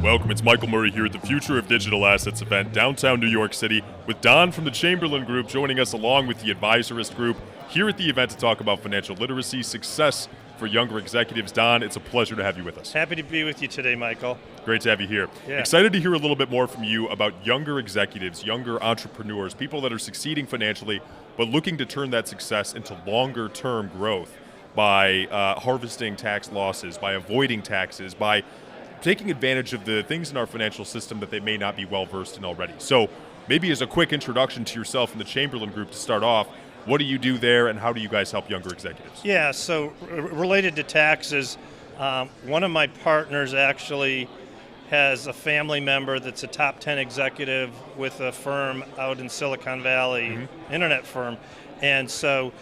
Welcome, it's Michael Murray here at the Future of Digital Assets event, downtown New York City, with Don from the Chamberlin Group joining us along with the Advisorist Group here at the event to talk about financial literacy, success for younger executives. Don, it's a pleasure to have you with us. Happy to be with you today, Michael. Great to have you here. Yeah. Excited to hear a little bit more from you about younger executives, younger entrepreneurs, people that are succeeding financially, but looking to turn that success into longer-term growth by harvesting tax losses, by avoiding taxes, by taking advantage of the things in our financial system that they may not be well-versed in already. So maybe as a quick introduction to yourself and the Chamberlin Group to start off, what do you do there and how do you guys help younger executives? Yeah, so related to taxes, one of my partners actually has a family member that's a top 10 executive with a firm out in Silicon Valley, internet firm. And so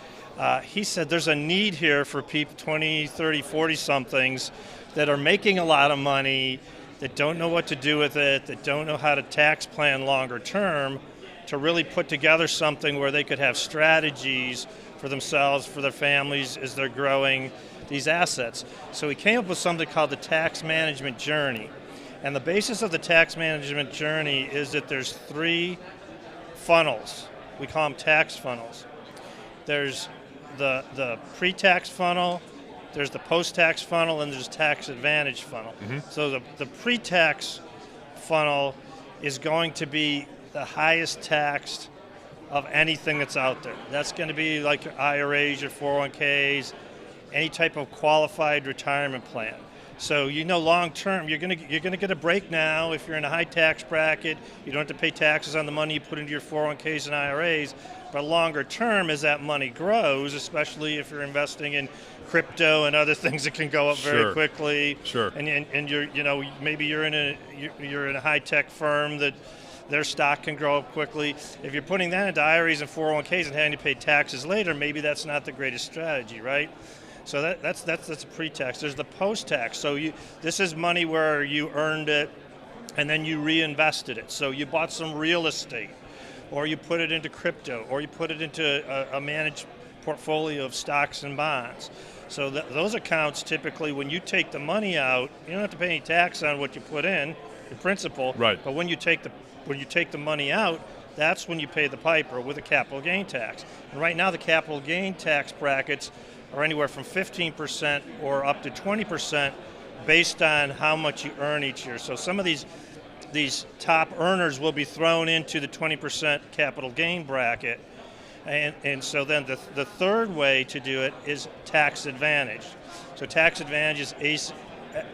he said there's a need here for people 20, 30, 40-somethings that are making a lot of money, that don't know what to do with it, that don't know how to tax plan longer term, to really put together something where they could have strategies for themselves, for their families as they're growing these assets. So we came up with something called the tax management journey. And the basis of the tax management journey is that there's 3 funnels. We call them tax funnels. There's the pre-tax funnel, there's the post-tax funnel, and there's tax advantage funnel. So the pre-tax funnel is going to be the highest taxed of anything that's out there. That's going to be like your IRAs, your 401ks, any type of qualified retirement plan. So long term, you're going to get a break now if you're in a high tax bracket. You don't have to pay taxes on the money you put into your 401ks and IRAs. But longer term, as that money grows, especially if you're investing in crypto and other things that can go up very quickly. Sure. And you're maybe you're in a high tech firm that their stock can grow up quickly. If you're putting that into IRAs and 401ks and having to pay taxes later, maybe that's not the greatest strategy, right? So that's a pre-tax. There's the post-tax. So this is money where you earned it and then you reinvested it. So you bought some real estate, or you put it into crypto, or you put it into a managed portfolio of stocks and bonds. So those accounts typically, when you take the money out, you don't have to pay any tax on what you put in, your principal. Right. But when you take the money out, that's when you pay the piper with a capital gain tax. And right now the capital gain tax brackets are anywhere from 15% or up to 20% based on how much you earn each year. So some of these top earners will be thrown into the 20% capital gain bracket. And so then the third way to do it is tax advantage. So tax advantage is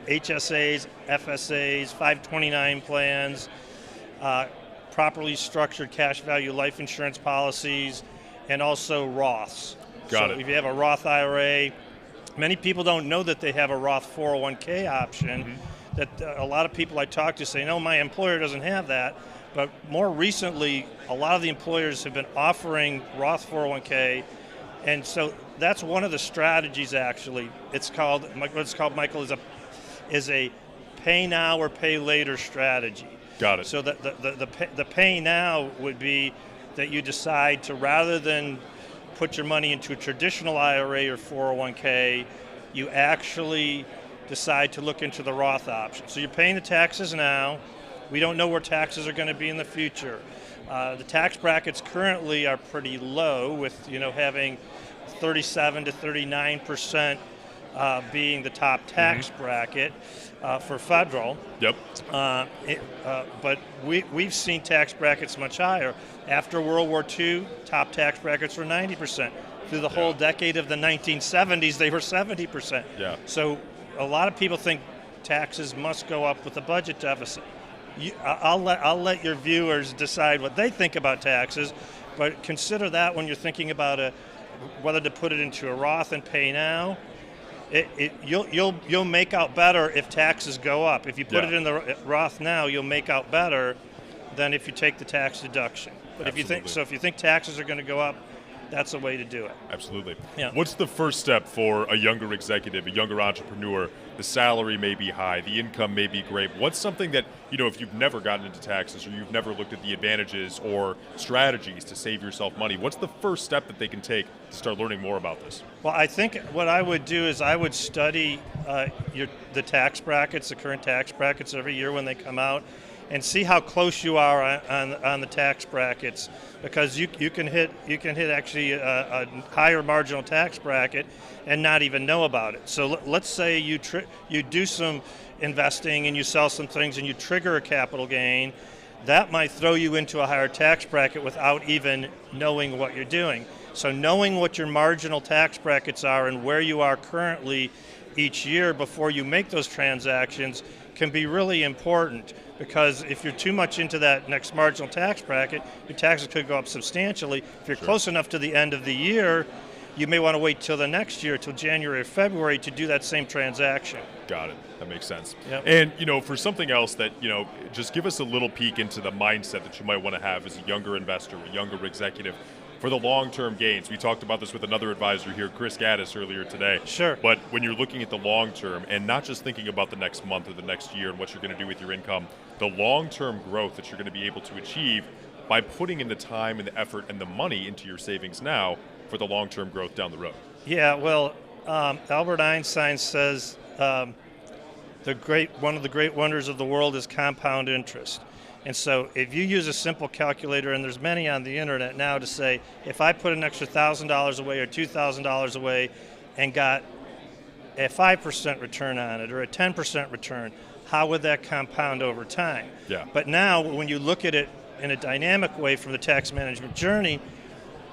HSAs, FSAs, 529 plans, properly structured cash value life insurance policies, and also Roths. Got it. If you have a Roth IRA, many people don't know that they have a Roth 401k option. That a lot of people I talk to say, no, my employer doesn't have that. But more recently, a lot of the employers have been offering Roth 401k, and so that's one of the strategies. Actually, it's called Michael is a pay now or pay later strategy. Got it. So the pay now would be that you decide to, rather than put your money into a traditional IRA or 401k, you actually decide to look into the Roth option. So you're paying the taxes now. We don't know where taxes are going to be in the future. The tax brackets currently are pretty low, with having 37 to 39% being the top tax bracket for federal. Yep. But we've seen tax brackets much higher. After World War II, top tax brackets were 90%. Through the whole decade of the 1970s, they were 70%. Yeah. So a lot of people think taxes must go up with the budget deficit. I'll let your viewers decide what they think about taxes, but consider that when you're thinking about whether to put it into a Roth and pay now. You'll make out better if taxes go up. If you put it in the Roth now, you'll make out better than if you take the tax deduction. But if you think taxes are going to go up, that's a way to do it. Absolutely. Yeah. What's the first step for a younger executive, a younger entrepreneur? The salary may be high, the income may be great. What's something that, if you've never gotten into taxes or you've never looked at the advantages or strategies to save yourself money, what's the first step that they can take to start learning more about this? Well, I think what I would do is I would study the tax brackets, the current tax brackets every year when they come out, and see how close you are on the tax brackets, because you can hit actually a higher marginal tax bracket and not even know about it. So let's say you do some investing and you sell some things and you trigger a capital gain, that might throw you into a higher tax bracket without even knowing what you're doing. So knowing what your marginal tax brackets are and where you are currently each year before you make those transactions can be really important, because if you're too much into that next marginal tax bracket, your taxes could go up substantially. If you're close enough to the end of the year, you may want to wait till the next year, till January or February, to do that same transaction. Got it. That makes sense. Yep. And, for something else that, just give us a little peek into the mindset that you might want to have as a younger investor, a younger executive, for the long-term gains. We talked about this with another advisor here, Chris Gaddis, earlier today. Sure. But when you're looking at the long term and not just thinking about the next month or the next year and what you're going to do with your income, the long-term growth that you're going to be able to achieve by putting in the time and the effort and the money into your savings now for the long-term growth down the road. Yeah, well, Albert Einstein says one of the great wonders of the world is compound interest. And so if you use a simple calculator, and there's many on the internet now, to say, if I put an extra $1,000 away or $2,000 away and got a 5% return on it or a 10% return, how would that compound over time? Yeah. But now when you look at it in a dynamic way from the tax management journey,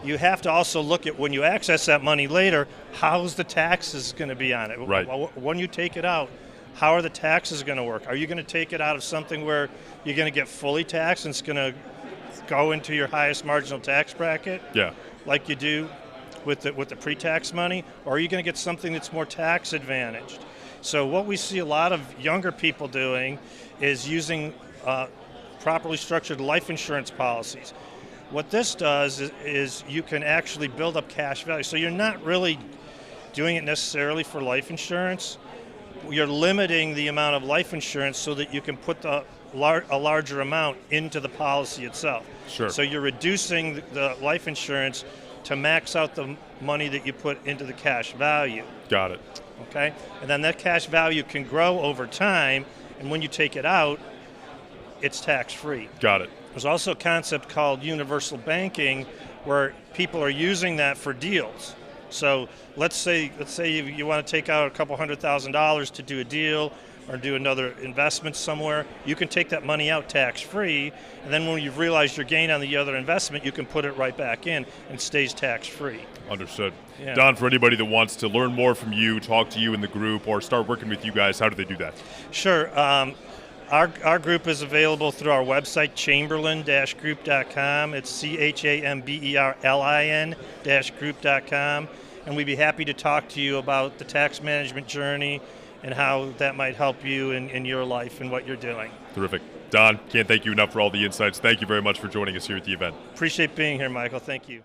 you have to also look at, when you access that money later, how's the taxes going to be on it? Right. When you take it out, how are the taxes going to work? Are you going to take it out of something where you're going to get fully taxed and it's going to go into your highest marginal tax bracket? Yeah. Like you do with the pre-tax money? Or are you going to get something that's more tax advantaged? So what we see a lot of younger people doing is using properly structured life insurance policies. What this does is you can actually build up cash value. So you're not really doing it necessarily for life insurance. You're limiting the amount of life insurance so that you can put a larger amount into the policy itself. Sure. So you're reducing the life insurance to max out the money that you put into the cash value. Got it. Okay? And then that cash value can grow over time, and when you take it out, it's tax-free. Got it. There's also a concept called universal banking where people are using that for deals. So let's say you want to take out a couple $100,000 to do a deal or do another investment somewhere. You can take that money out tax-free, and then when you've realized your gain on the other investment, you can put it right back in and stays tax-free. Understood. Yeah. Don, for anybody that wants to learn more from you, talk to you in the group, or start working with you guys, how do they do that? Sure. Our group is available through our website, chamberlin-group.com. It's chamberlin-group.com. And we'd be happy to talk to you about the tax management journey and how that might help you in your life and what you're doing. Terrific. Don, can't thank you enough for all the insights. Thank you very much for joining us here at the event. Appreciate being here, Michael. Thank you.